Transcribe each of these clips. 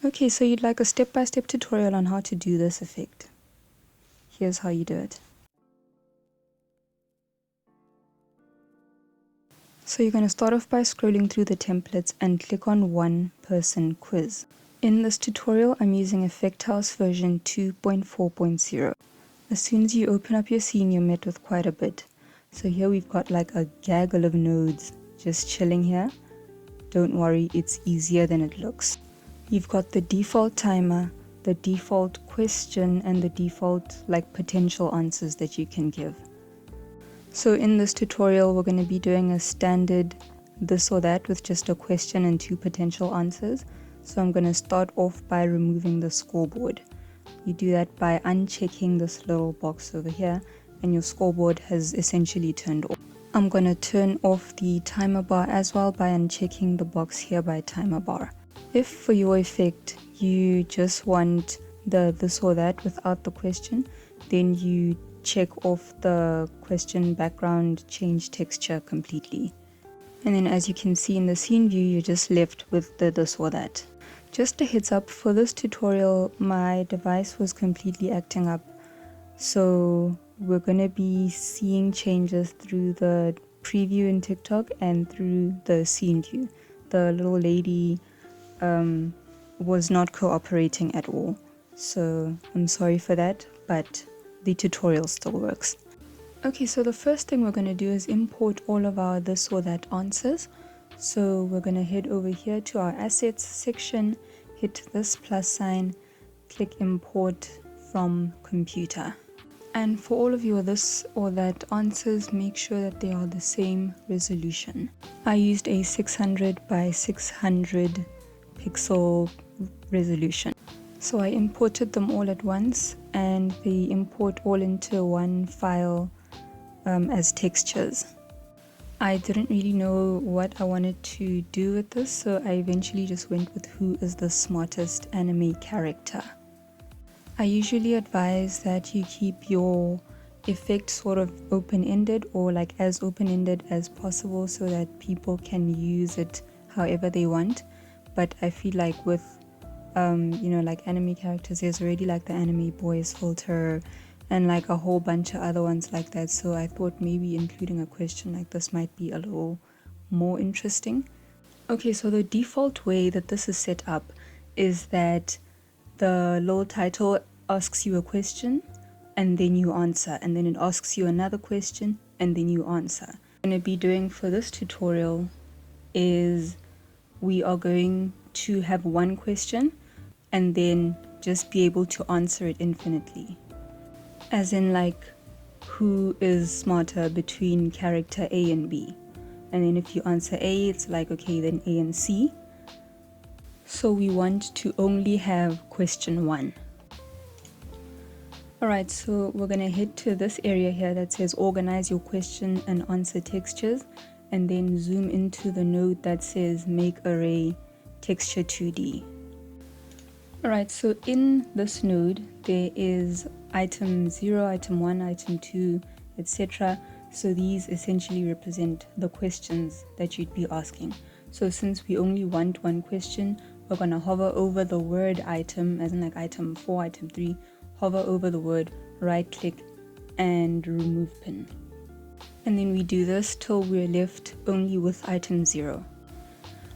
Okay, so you'd like a step-by-step tutorial on how to do this effect. Here's how you do it. So you're going to start off by scrolling through the templates and click on one person quiz. In this tutorial, I'm using Effect House version 2.4.0. As soon as you open up your scene, you're met with quite a bit. So here we've got like a gaggle of nodes just chilling here. Don't worry, it's easier than it looks. You've got the default timer, the default question, and the default like potential answers that you can give. So in this tutorial, we're going to be doing a standard this or that with just a question and 2 potential answers. So I'm going to start off by removing the scoreboard. You do that by unchecking this little box over here, and your scoreboard has essentially turned off. I'm going to turn off the timer bar as well by unchecking the box here by timer bar. If for your effect you just want the this or that without the question, then you check off the question background, change texture completely. And then as you can see in the scene view, you're just left with the this or that. Just a heads up, for this tutorial my device was completely acting up, so we're going to be seeing changes through the preview in TikTok and through the scene view. The little lady was not cooperating at all, so I'm sorry for that, but the tutorial still works. Okay, so the first thing we're going to do is import all of our this or that answers. So we're going to head over here to our assets section, hit this plus sign, click import from computer. And for all of your this or that answers, make sure that they are the same resolution. I used a 600 by 600 pixel resolution. So I imported them all at once, and they import all into one file as textures. I didn't really know what I wanted to do with this, so I eventually just went with who is the smartest anime character. I usually advise that you keep your effect sort of open-ended, or like as open-ended as possible, so that people can use it however they want. But I feel like with like anime characters, there's already like the anime boys filter and like a whole bunch of other ones like that, so I thought maybe including a question like this might be a little more interesting. Okay, so the default way that this is set up is that the little title asks you a question and then you answer, and then it asks you another question and then you answer. What I'm going to be doing for this tutorial is we are going to have one question and then just be able to answer it infinitely. As in like, who is smarter between character A and B? And then if you answer A, it's like, okay, then A and C. So we want to only have question 1. Alright, so we're going to head to this area here that says organize your question and answer textures, and then zoom into the node that says make array texture 2D. Alright, so in this node there is item 0, item 1, item 2, etc. So these essentially represent the questions that you'd be asking. So since we only want one question, we're going to hover over the word item, as in like item 4, item 3, hover over the word, right click and remove pin. And then we do this till we're left only with item 0.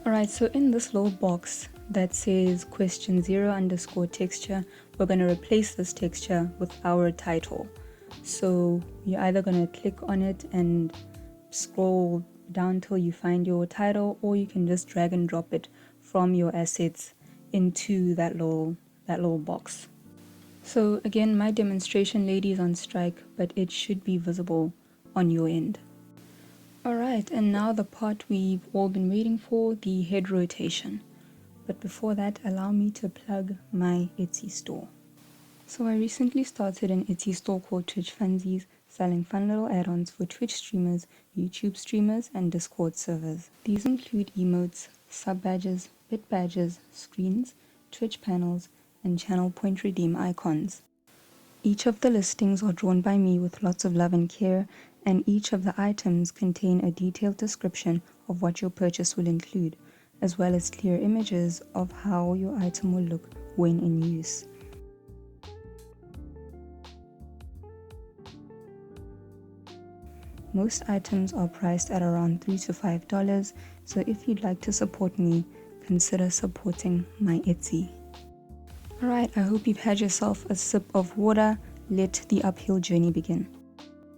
Alright, so in this little box that says question 0 underscore texture, we're going to replace this texture with our title. So you're either going to click on it and scroll down till you find your title, or you can just drag and drop it from your assets into that little box. So again, my demonstration lady is on strike, but it should be visible on your end. Alright, and now the part we've all been waiting for, the head rotation. But before that, allow me to plug my Etsy store. So I recently started an Etsy store called Twitch Funsies, selling fun little add-ons for Twitch streamers, YouTube streamers, and Discord servers. These include emotes, sub badges, bit badges, screens, Twitch panels, and channel point redeem icons. Each of the listings are drawn by me with lots of love and care, and each of the items contain a detailed description of what your purchase will include, as well as clear images of how your item will look when in use. Most items are priced at around $3 to $5, so if you'd like to support me, consider supporting my Etsy. Alright, I hope you've had yourself a sip of water. Let the uphill journey begin.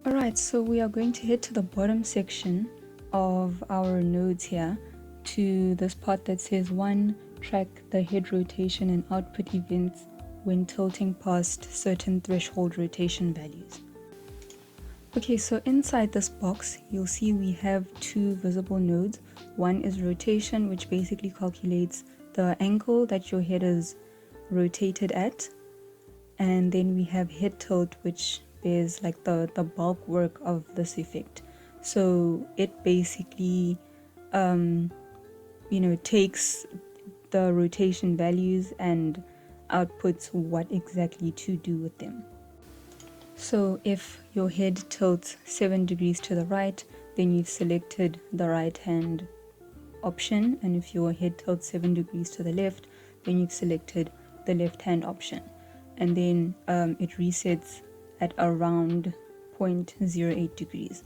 Alright, so we are going to head to the bottom section of our nodes here, to this part that says 1. Track the head rotation and output events when tilting past certain threshold rotation values. Okay, so inside this box, you'll see we have 2 visible nodes. One is rotation, which basically calculates the angle that your head is rotated at. And then we have head tilt, which bears like the bulk work of this effect. So it basically, takes the rotation values and outputs what exactly to do with them. So if your head tilts 7 degrees to the right, then you've selected the right hand option, and if your head tilts 7 degrees to the left, then you've selected the left hand option. And then it resets at around 0.08 degrees.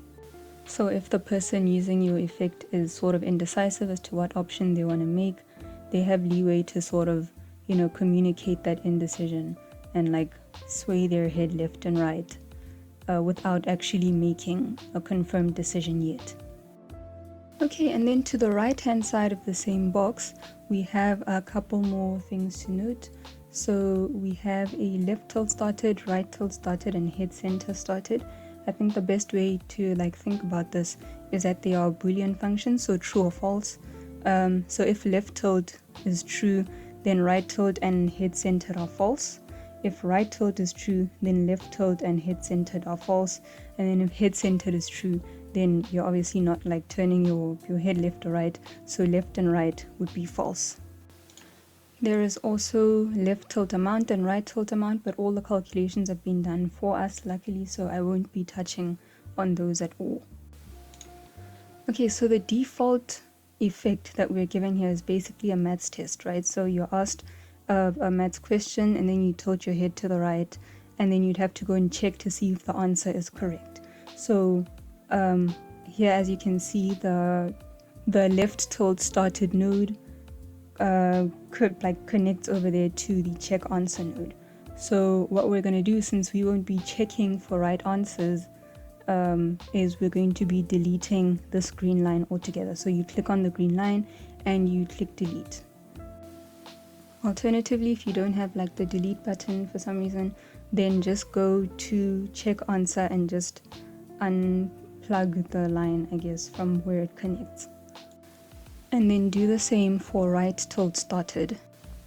So if the person using your effect is sort of indecisive as to what option they want to make, they have leeway to sort of, communicate that indecision and like sway their head left and right without actually making a confirmed decision yet. Okay, and then to the right hand side of the same box, we have a couple more things to note. So we have a left tilt started, right tilt started, and head center started. I think the best way to think about this is that they are Boolean functions, so true or false. So if left tilt is true, then right tilt and head centered are false. If right tilt is true, then left tilt and head centered are false. And then if head centered is true, then you're obviously not turning your head left or right, so left and right would be false. There is also left tilt amount and right tilt amount, but all the calculations have been done for us luckily, so I won't be touching on those at all. Okay, so the default effect that we're given here is basically a maths test, right? So you're asked a maths question, and then you tilt your head to the right, and then you'd have to go and check to see if the answer is correct. So here, as you can see, the left tilt started node connects over there to the check answer node. So what we're going to do, since we won't be checking for right answers, is we're going to be deleting this green line altogether. So you click on the green line and you click delete. Alternatively, if you don't have the delete button for some reason, then just go to check answer and just unplug the line, I guess, from where it connects. And then do the same for right tilt started.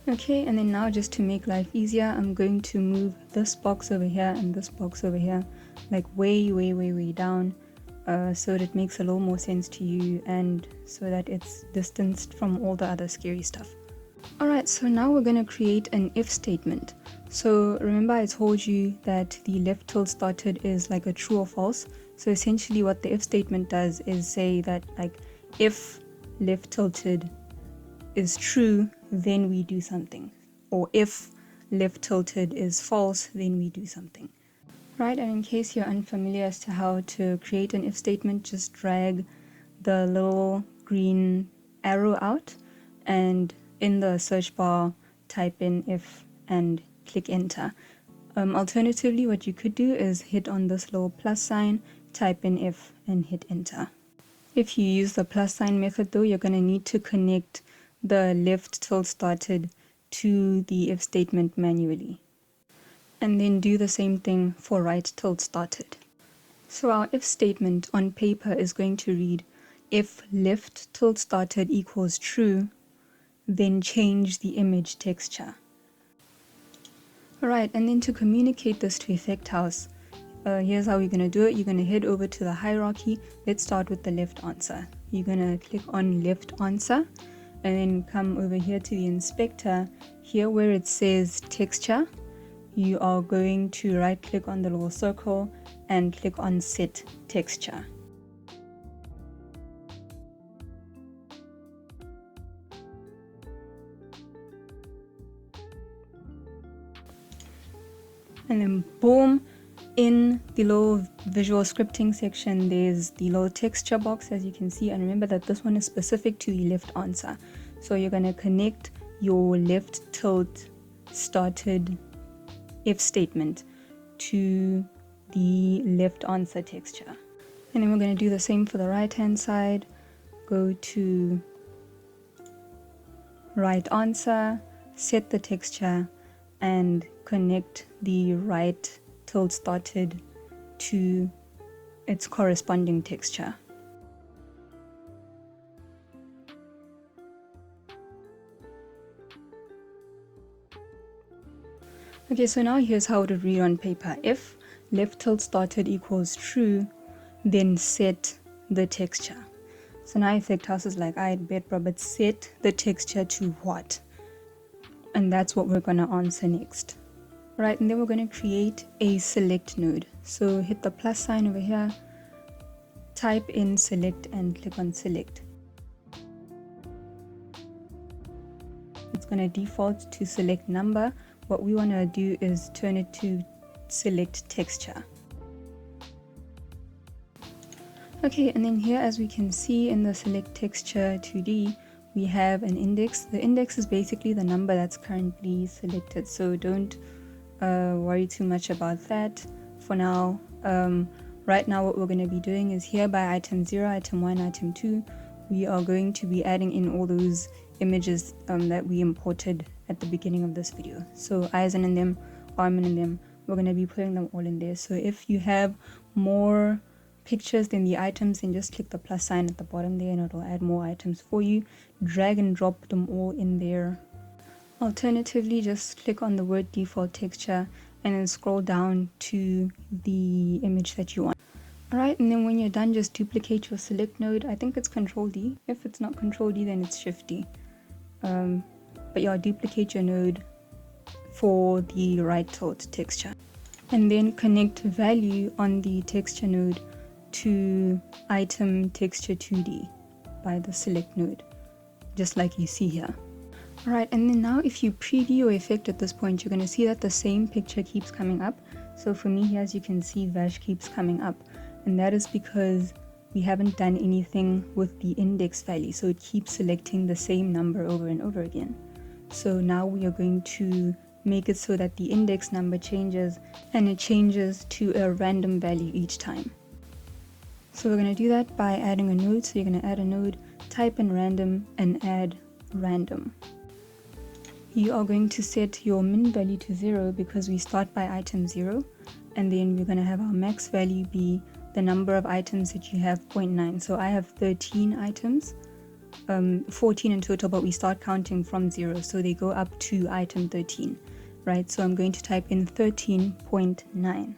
Okay, and then now just to make life easier, I'm going to move this box over here and this box over here way down, so that it makes a little more sense to you and so that it's distanced from all the other scary stuff. Alright, so now we're going to create an if statement. So remember I told you that the left tilt started is like a true or false. So essentially what the if statement does is say that if left tilted is true, then we do something. Or if left tilted is false, then we do something. Right, and in case you're unfamiliar as to how to create an if statement, just drag the little green arrow out and in the search bar type in if and click enter. Alternatively, what you could do is hit on this little plus sign, type in if and hit enter. If you use the plus sign method though, you're going to need to connect the left tilt started to the if statement manually. And then do the same thing for right tilt started. So our if statement on paper is going to read, if left tilt started equals true, then change the image texture. Alright, and then to communicate this to Effect House, here's how we're going to do it. You're going to head over to the hierarchy. Let's start with the left answer. You're going to click on left answer and then come over here to the inspector. Here where it says texture, you are going to right click on the little circle and click on set texture. And then boom, in the little visual scripting section, there's the little texture box, as you can see. And remember that this one is specific to the left answer. So you're going to connect your left tilt started if statement to the left answer texture. And then we're going to do the same for the right hand side. Go to right answer, set the texture, and connect the right tilt started to its corresponding texture. Okay, so now here's how it would read on paper. If left tilt started equals true, then set the texture. So now Effect House is like, I bet, bro, but set the texture to what? And that's what we're going to answer next. Right, and then we're going to create a select node. So hit the plus sign over here, type in select and click on select. It's going to default to select number. What we want to do is turn it to select texture. Okay, and then here, as we can see in the select texture 2D, we have an index. The index is basically the number that's currently selected, so don't worry too much about that for now. Right now what we're going to be doing is here by item 0, item 1, item 2, we are going to be adding in all those images that we imported at the beginning of this video. So eyes in them, arm in them, we're going to be putting them all in there. So if you have more pictures than the items, then just click the plus sign at the bottom there and it'll add more items for you. Drag and drop them all in there. Alternatively, just click on the word default texture and then scroll down to the image that you want. Alright, and then when you're done, just duplicate your select node. I think it's Control D. If it's not Control D, then it's Shift D. But yeah, duplicate your node for the right tilt texture. And then connect value on the texture node to item texture 2D by the select node, just like you see here. Alright, and then now if you preview your effect at this point, you're going to see that the same picture keeps coming up. So for me here, as you can see, Vash keeps coming up. And that is because we haven't done anything with the index value. So it keeps selecting the same number over and over again. So now we are going to make it so that the index number changes, and it changes to a random value each time. So we're going to do that by adding a node. So you're going to add a node, type in random, and add random. You are going to set your min value to 0 because we start by item 0, and then we're going to have our max value be the number of items that you have, 0.9. So I have 13 items, 14 in total, but we start counting from 0, so they go up to item 13, right? So I'm going to type in 13.9.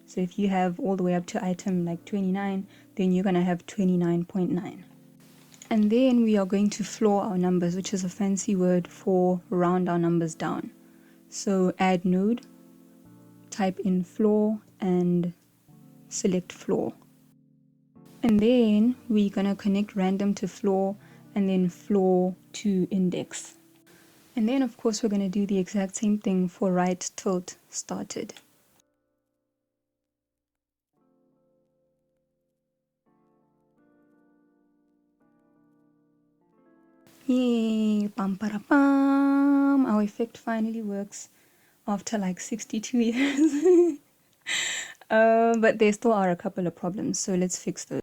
So if you have all the way up to item like 29, then you're going to have 29.9. And then we are going to floor our numbers, which is a fancy word for round our numbers down. So add node, type in floor, and select floor. And then we're going to connect random to floor and then floor to index. And then of course we're going to do the exact same thing for right tilt started. Yay! Pam para pam! Our effect finally works after like 62 years. But there still are a couple of problems, so let's fix those.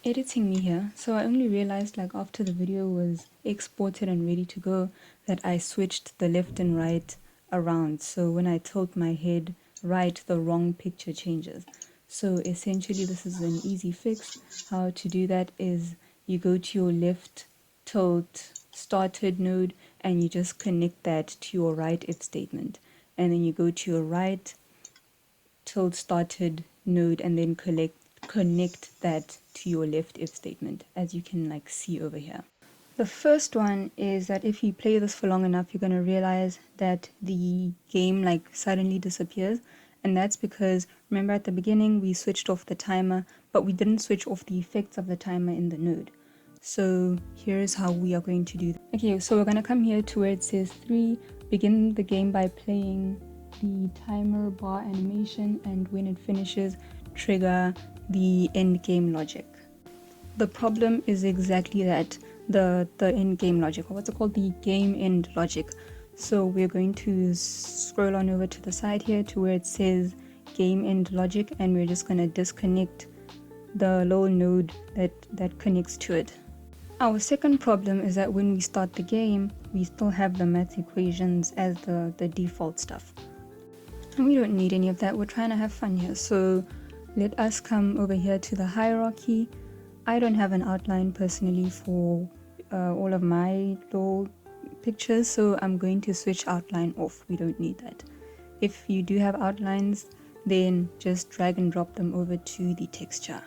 Editing me here, so I only realized like after the video was exported and ready to go that I switched the left and right around. So when I tilt my head right, the wrong picture changes. So essentially this is an easy fix. How to do that is you go to your left tilt started node and you just connect that to your right if statement, and then you go to your right tilt started node and then connect that to your left if statement, as you can like see over here. The first one is that if you play this for long enough, you're going to realize that the game like suddenly disappears, and that's because remember at the beginning we switched off the timer, but we didn't switch off the effects of the timer in the node. So here's how we are going to do that. Okay, so we're going to come here to where it says 3, begin the game by playing the timer bar animation, and when it finishes, trigger the end game logic. The problem is exactly that, the end game logic, or what's it called, the game end logic. So we're going to scroll on over to the side here to where it says game end logic, and we're just going to disconnect the little node that connects to it. Our second problem is that when we start the game, we still have the math equations as the default stuff. And we don't need any of that, we're trying to have fun here. So let us come over here to the hierarchy. I don't have an outline personally for all of my little pictures, so I'm going to switch outline off. We don't need that. If you do have outlines, then just drag and drop them over to the texture.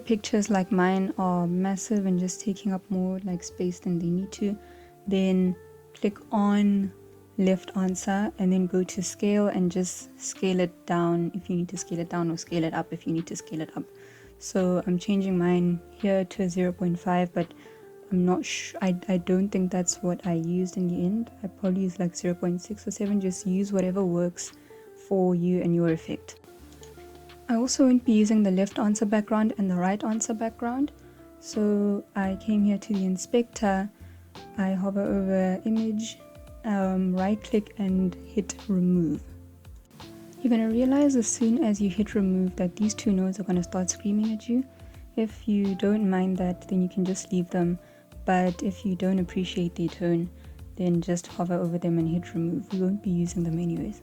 Pictures like mine are massive and just taking up more like space than they need to, then click on left answer and then go to scale and just scale it down if you need to scale it down, or scale it up if you need to scale it up. So I'm changing mine here to 0.5, but I'm not sure, I don't think that's what I used in the end. I probably used like 0.6 or 7. Just use whatever works for you and your effect. I also won't be using the left answer background and the right answer background. So I came here to the inspector, I hover over image, right click and hit remove. You're going to realize as soon as you hit remove that these two nodes are going to start screaming at you. If you don't mind that, then you can just leave them, but if you don't appreciate their tone, then just hover over them and hit remove. We won't be using them anyways.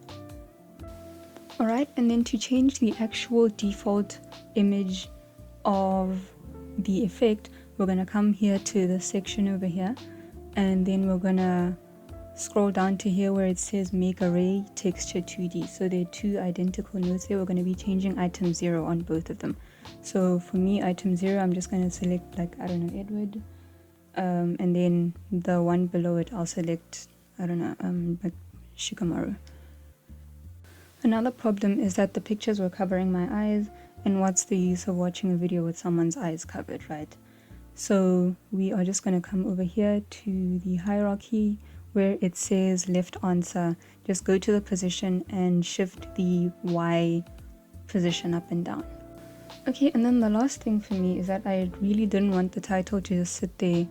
Alright, and then to change the actual default image of the effect, we're going to come here to the section over here, and then we're going to scroll down to here where it says make array texture 2D. So there are two identical nodes here. We're going to be changing item 0 on both of them. So for me, item 0, I'm just going to select, like, I don't know, Edward, and then the one below it I'll select, I don't know, like Shikamaru. Another problem is that the pictures were covering my eyes, and what's the use of watching a video with someone's eyes covered, right? So we are just going to come over here to the hierarchy where it says left answer. Just go to the position and shift the Y position up and down. Okay, and then the last thing for me is that I really didn't want the title to just sit there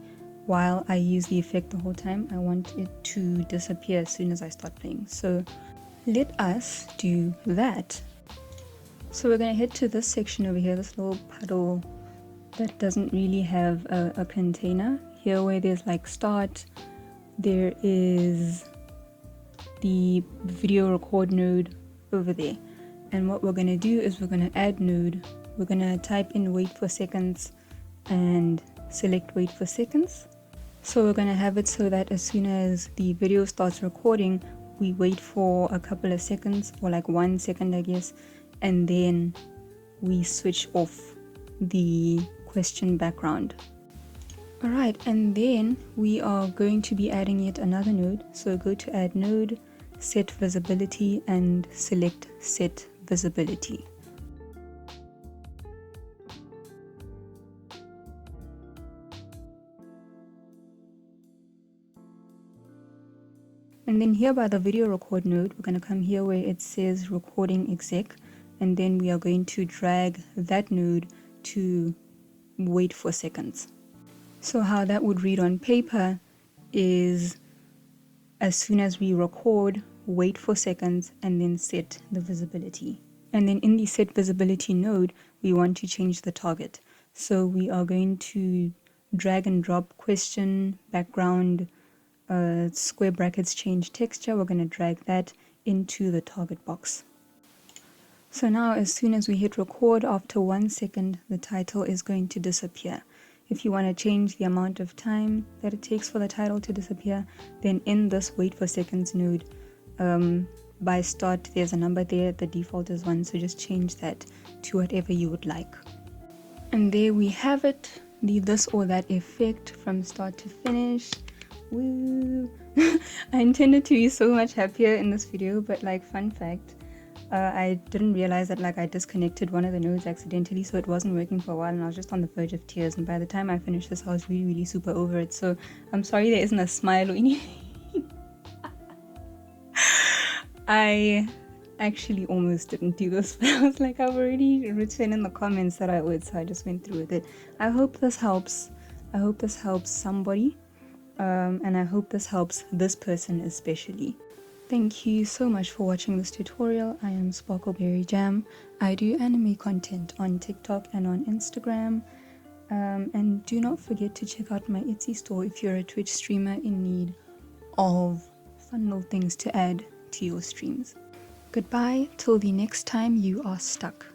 while I use the effect the whole time. I want it to disappear as soon as I start playing. So let us do that. So we're going to head to this section over here, this little puddle that doesn't really have a container. Here where there's like start, there is the video record node over there. And what we're going to do is we're going to add node. We're going to type in wait for seconds and select wait for seconds. So we're going to have it so that as soon as the video starts recording, we wait for a couple of seconds, or like 1 second I guess, and then we switch off the question background. Alright, and then we are going to be adding yet another node. So go to add node, set visibility, and select set visibility. And then here by the video record node, we're going to come here where it says recording exec, and then we are going to drag that node to wait for seconds. So how that would read on paper is as soon as we record, wait for seconds, and then set the visibility. And then in the set visibility node, we want to change the target. So we are going to drag and drop question, background, square brackets change texture. We're going to drag that into the target box. So now as soon as we hit record, after 1 second, the title is going to disappear. If you want to change the amount of time that it takes for the title to disappear, then in this wait for seconds node, by start there's a number there, the default is 1, so just change that to whatever you would like. And there we have it, the this or that effect from start to finish. Woo! I intended to be so much happier in this video, but like, fun fact, I didn't realize that like I disconnected one of the nodes accidentally, so it wasn't working for a while, and I was just on the verge of tears, and by the time I finished this I was really super over it. So I'm sorry there isn't a smile or anything. I actually almost didn't do this, but I was like, I've already written in the comments that I would, so I just went through with it. I hope this helps. I hope this helps somebody, and I hope this helps this person especially. Thank you so much for watching this tutorial. I am SparkleBerrryJam. I do anime content on TikTok and on Instagram. And do not forget to check out my Etsy store if you're a Twitch streamer in need of fun little things to add to your streams. Goodbye till the next time you are stuck.